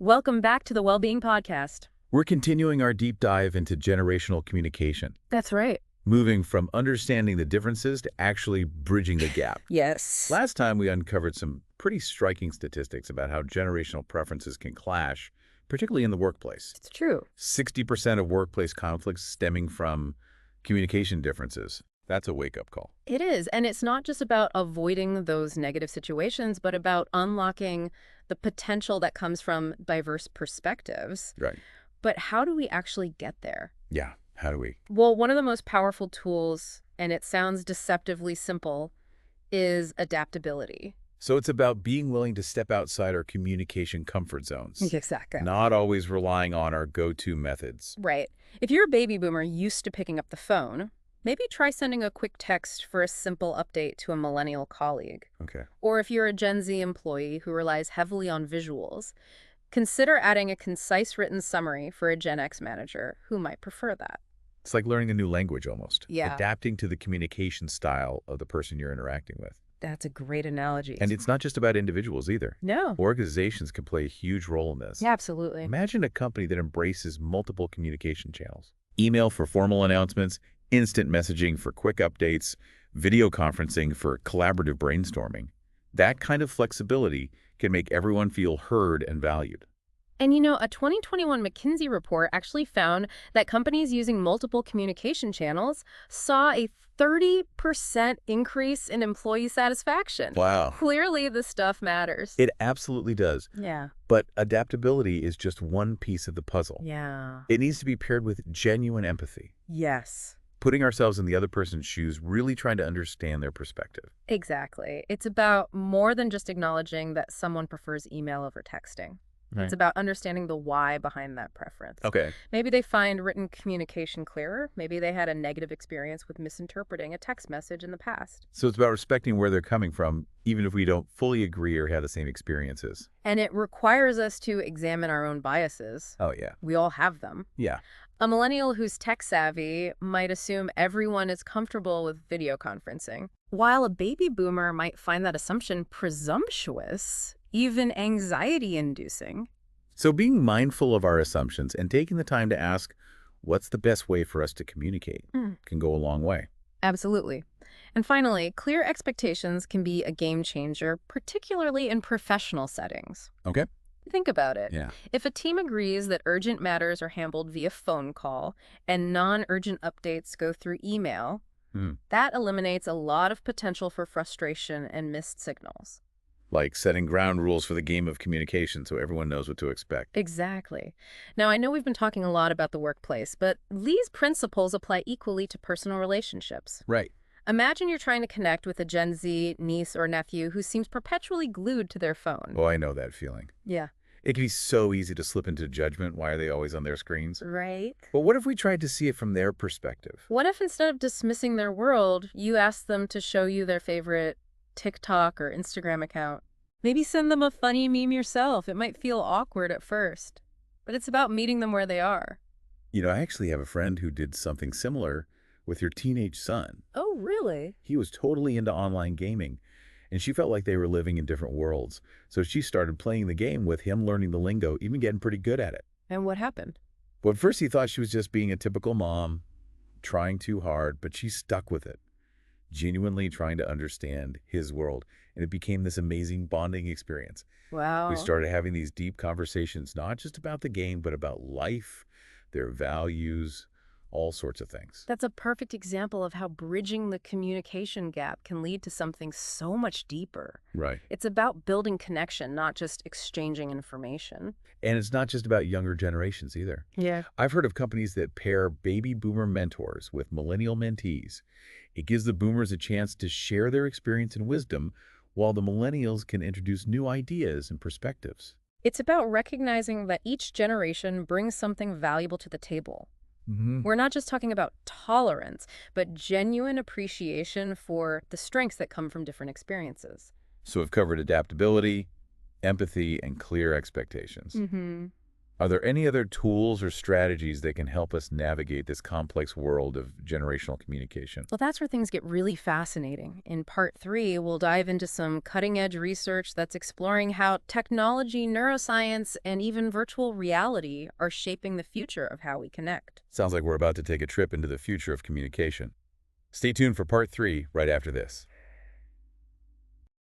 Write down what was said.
Welcome back to the Wellbeing Podcast. We're continuing our deep dive into generational communication, That's right. moving from understanding the differences to actually bridging the gap. Yes. Last time, we uncovered some pretty striking statistics about how generational preferences can clash, particularly in the workplace. It's true. 60% of workplace conflicts stemming from communication differences. That's a wake-up call. It is. And it's not just about avoiding those negative situations, but about unlocking the potential that comes from diverse perspectives. Right. But how do we actually get there? Yeah. How do we? Well, one of the most powerful tools, and it sounds deceptively simple, is adaptability. So it's about being willing to step outside our communication comfort zones, Exactly. not always relying on our go-to methods. Right. If you're a baby boomer used to picking up the phone, maybe try sending a quick text for a simple update to a millennial colleague. Okay. Or if you're a Gen Z employee who relies heavily on visuals, consider adding a concise written summary for a Gen X manager who might prefer that. It's like learning a new language almost. Yeah. Adapting to the communication style of the person you're interacting with. That's a great analogy. And it's not just about individuals either. No. Organizations can play a huge role in this. Yeah, absolutely. Imagine a company that embraces multiple communication channels. Email for formal announcements, instant messaging for quick updates, video conferencing for collaborative brainstorming. That kind of flexibility can make everyone feel heard and valued. And a 2021 McKinsey report actually found that companies using multiple communication channels saw a 30% increase in employee satisfaction. Wow. Clearly, this stuff matters. It absolutely does. Yeah. But adaptability is just one piece of the puzzle. Yeah. It needs to be paired with genuine empathy. Yes. Putting ourselves in the other person's shoes, really trying to understand their perspective. Exactly. It's about more than just acknowledging that someone prefers email over texting. Right. It's about understanding the why behind that preference. Okay. Maybe they find written communication clearer. Maybe they had a negative experience with misinterpreting a text message in the past. So it's about respecting where they're coming from, even if we don't fully agree or have the same experiences. And it requires us to examine our own biases. Oh, yeah. We all have them. Yeah. A millennial who's tech-savvy might assume everyone is comfortable with video conferencing, while a baby boomer might find that assumption presumptuous, even anxiety-inducing. So being mindful of our assumptions and taking the time to ask, what's the best way for us to communicate, can go a long way. Absolutely. And finally, clear expectations can be a game changer, particularly in professional settings. Okay. Think about it. Yeah. If a team agrees that urgent matters are handled via phone call and non-urgent updates go through email, that eliminates a lot of potential for frustration and missed signals. Like setting ground rules for the game of communication so everyone knows what to expect. Exactly. Now, I know we've been talking a lot about the workplace, but these principles apply equally to personal relationships. Right. Imagine you're trying to connect with a Gen Z niece or nephew who seems perpetually glued to their phone. Oh, I know that feeling. Yeah. It can be so easy to slip into judgment. Why are they always on their screens? Right. But what if we tried to see it from their perspective? What if instead of dismissing their world, you asked them to show you their favorite TikTok or Instagram account? Maybe send them a funny meme yourself. It might feel awkward at first, but it's about meeting them where they are. You know, I actually have a friend who did something similar with her teenage son. Oh, really? He was totally into online gaming, and she felt like they were living in different worlds. So she started playing the game with him, learning the lingo, even getting pretty good at it. And what happened? Well, at first he thought she was just being a typical mom, trying too hard, but she stuck with it, genuinely trying to understand his world. And it became this amazing bonding experience. Wow. We started having these deep conversations, not just about the game, but about life, their values, all sorts of things. That's a perfect example of how bridging the communication gap can lead to something so much deeper. Right. It's about building connection, not just exchanging information. And it's not just about younger generations either. Yeah. I've heard of companies that pair baby boomer mentors with millennial mentees. It gives the boomers a chance to share their experience and wisdom, while the millennials can introduce new ideas and perspectives. It's about recognizing that each generation brings something valuable to the table. We're not just talking about tolerance, but genuine appreciation for the strengths that come from different experiences. So we've covered adaptability, empathy, and clear expectations. Are there any other tools or strategies that can help us navigate this complex world of generational communication? Well, that's where things get really fascinating. In part three, we'll dive into some cutting edge research that's exploring how technology, neuroscience, and even virtual reality are shaping the future of how we connect. Sounds like we're about to take a trip into the future of communication. Stay tuned for part 3 right after this.